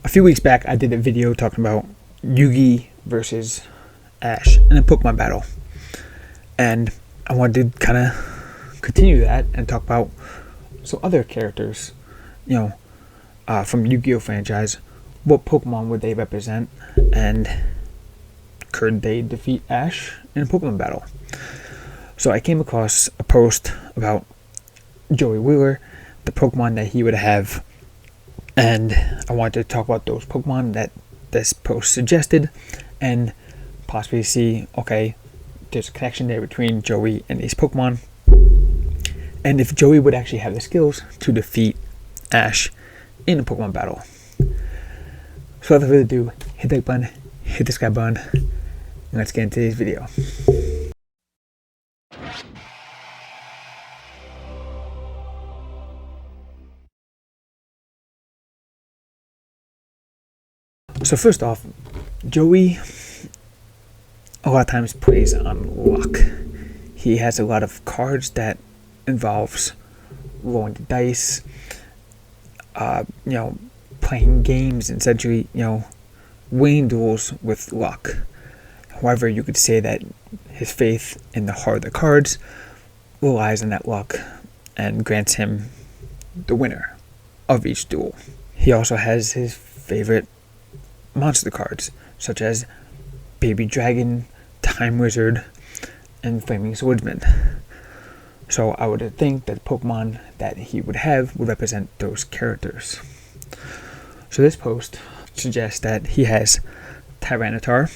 A few weeks back, I did a video talking about Yugi versus Ash in a Pokemon battle. And I wanted to kind of continue that and talk about some other characters, from Yu-Gi-Oh franchise. What Pokemon would they represent, and could they defeat Ash in a Pokemon battle? So I came across a post about Joey Wheeler, the Pokemon that he would have, and I wanted to talk about those Pokemon that this post suggested and possibly see, okay, there's a connection there between Joey and these Pokemon, and if Joey would actually have the skills to defeat Ash in a Pokemon battle. So without further ado, hit that button, hit the subscribe button, and let's get into today's video. So first off, Joey a lot of times plays on luck. He has a lot of cards that involves rolling the dice, playing games, and essentially, winning duels with luck. However, you could say that his faith in the heart of the cards relies on that luck and grants him the winner of each duel. He also has his favorite monster cards, such as Baby Dragon, Time Wizard, and Flaming Swordsman. So I would think that the Pokemon that he would have would represent those characters. So this post suggests that he has Tyranitar,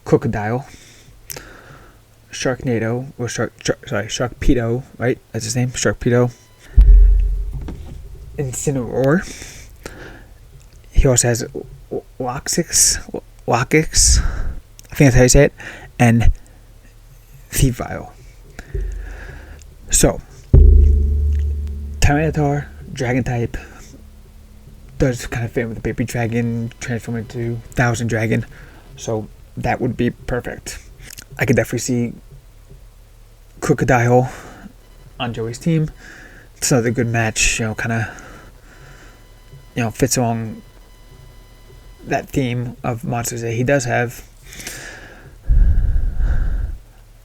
Crocodile, Sharknado, or Sharkpedo, right? That's his name, Sharkpedo, Incineroar. He also has Lockix, I think that's how you say it, and Thievile. So, Tyranitar, Dragon type, does kind of fit with the Baby Dragon, transform into Thousand Dragon, so that would be perfect. I could definitely see Crocodile on Joey's team. It's another good match, fits along that theme of monsters that he does have.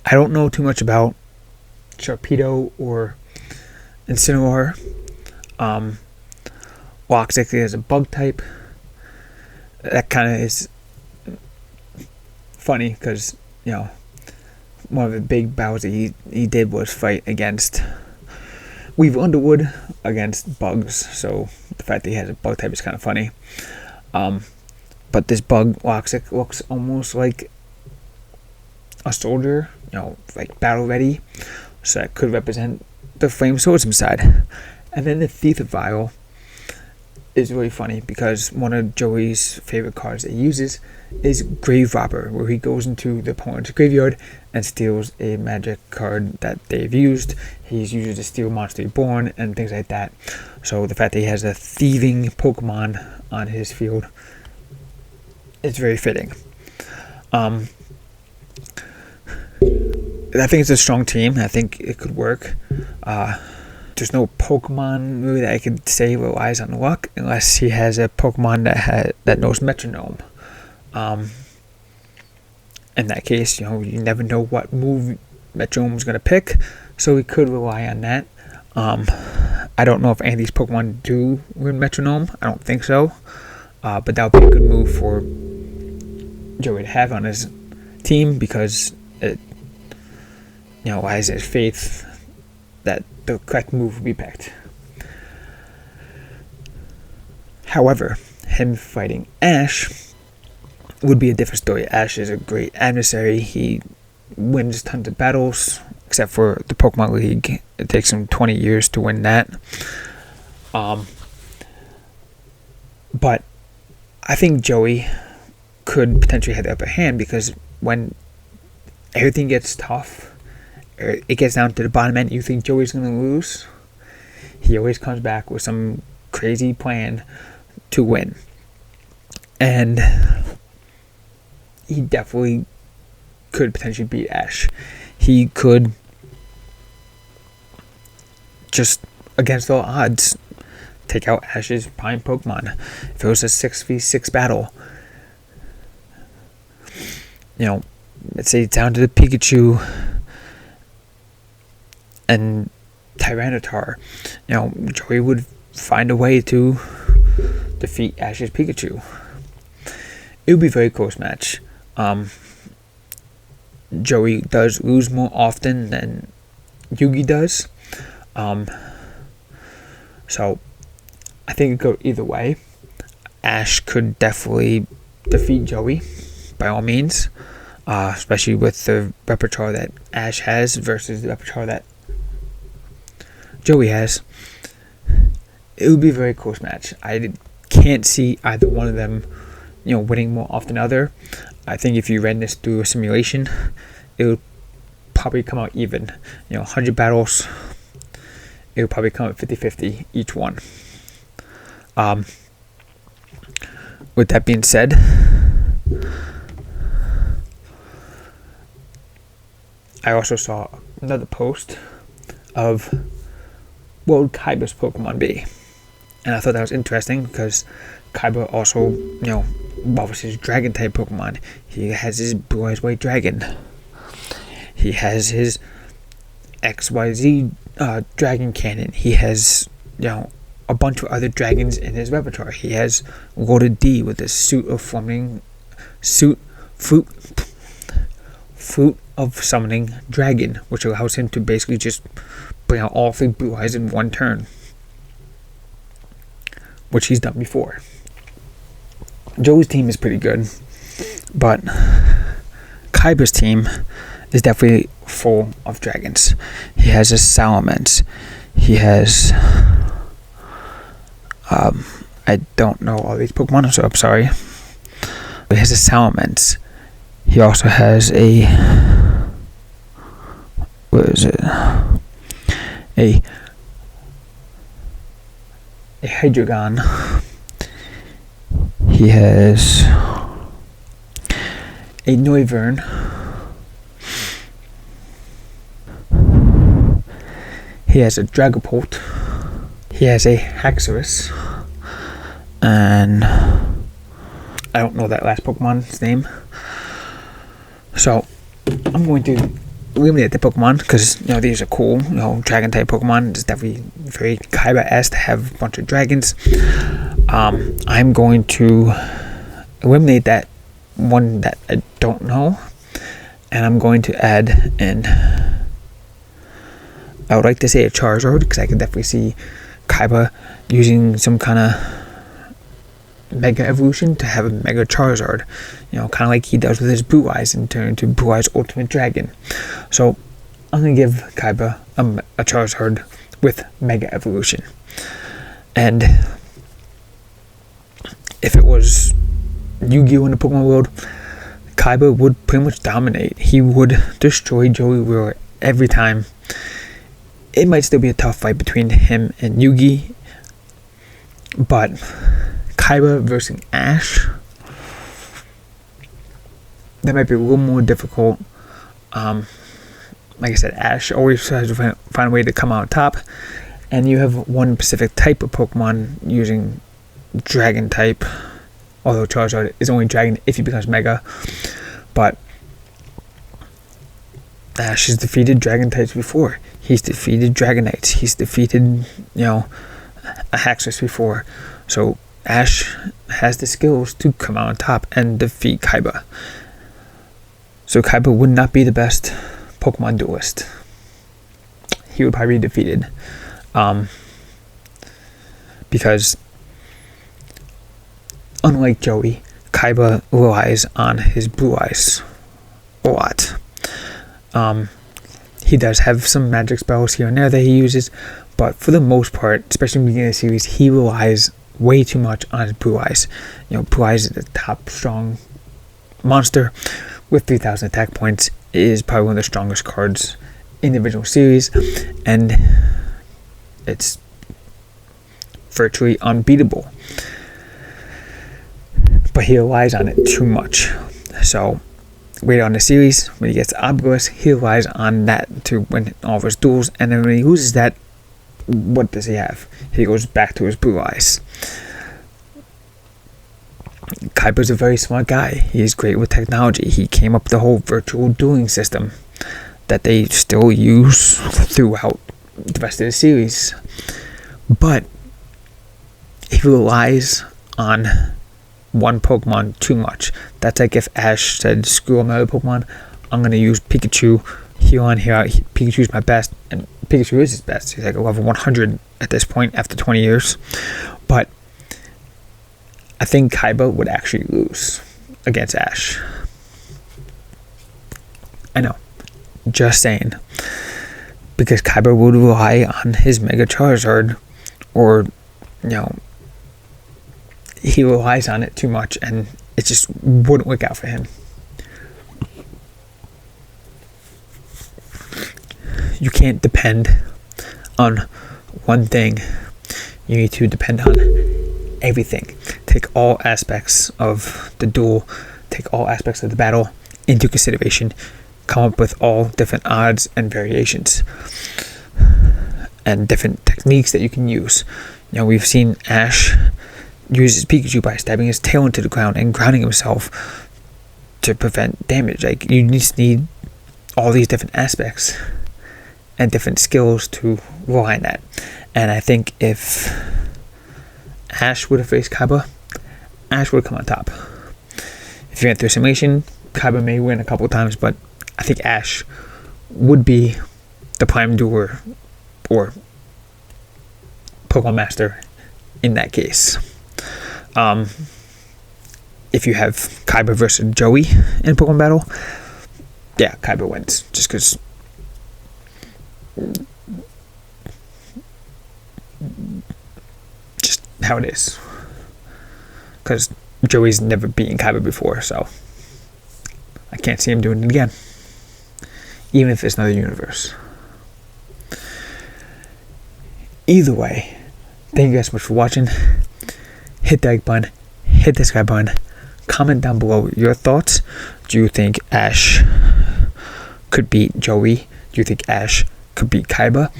I don't know too much about Sharpedo or Incineroar. Lockix is a bug type. That kind of is funny because, one of the big battles that he did was fight against Weave Underwood against bugs. So the fact that he has a bug type is kind of funny. But this bug Lockix looks almost like a soldier, like battle ready. So that could represent the Flame Swordsman side. And then the Thievile is really funny because one of Joey's favorite cards that he uses is Grave Robber, where he goes into the opponent's graveyard and steals a magic card that they've used. He's used to steal Monster Reborn and things like that. So the fact that he has a thieving Pokemon on his field is very fitting. I think it's a strong team. I think it could work. There's no Pokemon really that I could say relies on luck unless he has a Pokemon that knows Metronome. In that case, you never know what move Metronome's going to pick, so we could rely on that. I don't know if any of these Pokemon do learn Metronome. I don't think so. But that would be a good move for Joey to have on his team because it lies his faith that the correct move will be picked. However, him fighting Ash would be a different story. Ash is a great adversary. He wins tons of battles, except for the Pokemon League. It takes him 20 years to win that. But I think Joey could potentially have the upper hand because when everything gets tough, it gets down to the bottom end, you think Joey's going to lose, he always comes back with some crazy plan to win. And he definitely could potentially beat Ash. He could just, against all odds, take out Ash's prime Pokemon. If it was a 6v6 battle, let's say down to the Pikachu and Tyranitar, Joey would find a way to defeat Ash's Pikachu. It would be a very close match. Joey does lose more often than Yugi does. So I think it could go either way. Ash could definitely defeat Joey, by all means, especially with the repertoire that Ash has versus the repertoire that Joey has. It would be a very close match. I can't see either one of them, winning more often than the other. I think if you ran this through a simulation, it would probably come out even. 100 battles, it would probably come out 50-50 each one. With that being said, I also saw another post of what would Kaiba's Pokemon be. And I thought that was interesting because Kaiba also, obviously his dragon type Pokemon. He has his Blue Eyes White Dragon. He has his XYZ Dragon Cannon. He has, a bunch of other dragons in his repertoire. He has Loaded D with his fruit of summoning dragon, which allows him to basically just bring out all 3 Blue Eyes in one turn, which he's done before. Joey's team is pretty good, but Kaiba's team is definitely full of dragons. He has a Salamence. He has I don't know all these Pokemon, so I'm sorry. He has a Salamence. He also has a a Hydreigon. He has a Noivern. He has a Dragapult. He has a Haxorus. And I don't know that last Pokemon's name. So I'm going to eliminate the Pokemon because these are cool. Dragon type Pokemon. It's definitely very Kaiba-esque to have a bunch of dragons. I'm going to eliminate that one that I don't know, and I'm going to add in. I would like to say a Charizard because I can definitely see Kaiba using some kind of Mega Evolution to have a Mega Charizard, kind of like he does with his Blue Eyes and turn into Blue Eyes Ultimate Dragon. So I'm going to give Kaiba a Charizard with Mega Evolution. And if it was Yu-Gi-Oh! In the Pokemon world, Kaiba would pretty much dominate. He would destroy Joey Wheeler every time. It might still be a tough fight between him and Yugi, but Kaiba versus Ash, that might be a little more difficult. Like I said, Ash always tries to find a way to come out on top, and you have one specific type of Pokemon using Dragon type, although Charizard is only Dragon if he becomes Mega, but Ash has defeated Dragon types before. He's defeated Dragonites. He's defeated, a Haxorus before. So Ash has the skills to come out on top and defeat Kaiba. So Kaiba would not be the best Pokemon duelist. He would probably be defeated. Because unlike Joey, Kaiba relies on his Blue Eyes a lot. He does have some magic spells here and there that he uses, but for the most part, especially in the beginning of the series, he relies way too much on his Blue Eyes. Blue Eyes is the top strong monster with 3,000 attack points. It is probably one of the strongest cards in the original series, and it's virtually unbeatable. But he relies on it too much. So later on in the series, when he gets Obelisk, he relies on that to win all of his duels, and then when he loses that, what does he have? He goes back to his blue eyes. Kaiba's a very smart guy. He's great with technology. He came up with the whole virtual dueling system that they still use throughout the rest of the series. But he relies on one Pokemon too much. That's like if Ash said, screw all my other Pokemon, I'm going to use Pikachu here on here out. Pikachu's my best, and Pikachu is his best. He's like a level 100 at this point after 20 years. But I think Kaiba would actually lose against Ash. I know. Just saying. Because Kaiba would rely on his Mega Charizard, or, he relies on it too much, and it just wouldn't work out for him. You can't depend on one thing. You need to depend on everything. Take all aspects of the duel, take all aspects of the battle into consideration, come up with all different odds and variations, and different techniques that you can use. We've seen Ash use his Pikachu by stabbing his tail into the ground and grounding himself to prevent damage. Like, you just need all these different aspects and different skills to rely on that. And I think if Ash would have faced Kaiba, Ash would have come on top. If you went through simulation, Kaiba may win a couple times, but I think Ash would be the prime dueler or Pokemon Master in that case. If you have Kaiba versus Joey in a Pokemon battle, yeah, Kaiba wins. Just because just how it is. Because Joey's never beaten Kaiba before, so I can't see him doing it again. Even if it's another universe. Either way, thank you guys so much for watching. Hit the like button, hit the subscribe button, comment down below your thoughts. Do you think Ash could beat Joey? Do you think Ash could beat Kaiba?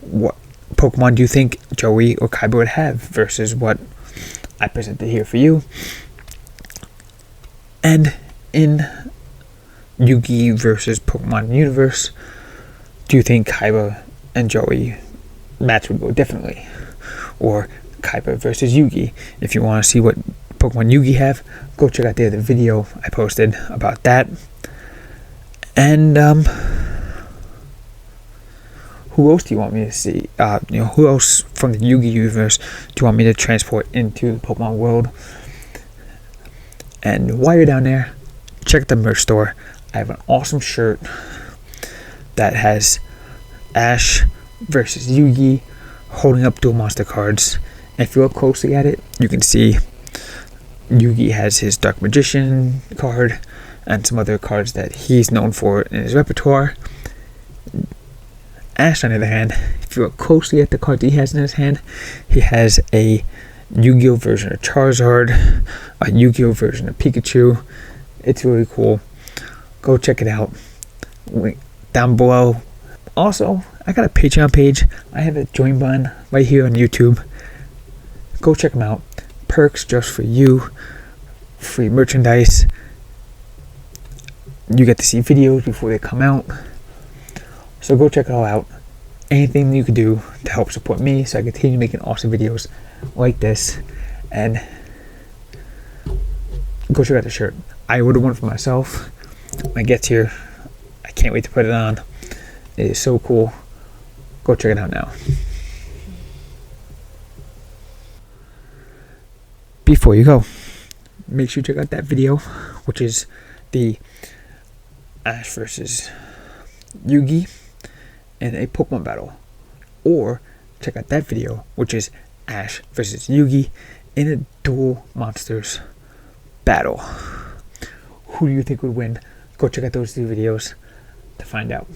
What Pokemon do you think Joey or Kaiba would have versus what I presented here for you? And in Yu-Gi versus Pokemon universe, do you think Kaiba and Joey match would go differently? Or Kaiba versus Yu-Gi? If you want to see what Pokemon Yu-Gi have, go check out the other video I posted about that. And who else do you want me to see? Who else from the Yu-Gi universe do you want me to transport into the Pokemon world? And while you're down there, check the merch store. I have an awesome shirt that has Ash versus Yu-Gi holding up dual monster cards. And if you look closely at it, you can see Yu-Gi has his Dark Magician card and some other cards that he's known for in his repertoire. Ash, on the other hand, if you look closely at the cards he has in his hand, he has a Yu-Gi-Oh version of Charizard, a Yu-Gi-Oh version of Pikachu. It's really cool. Go check it out. Link down below. Also, I got a Patreon page. I have a join button right here on YouTube. Go check them out. Perks just for you. Free merchandise. You get to see videos before they come out. So go check it all out. Anything you can do to help support me so I continue making awesome videos like this. And go check out the shirt. I ordered one for myself. When it gets here, I can't wait to put it on. It is so cool. Go check it out now. Before you go, make sure you check out that video, which is the Ash versus Yu-Gi in a Pokemon battle. Or check out that video, which is Ash versus Yu-Gi in a dual monsters battle. Who do you think would win? Go check out those two videos to find out.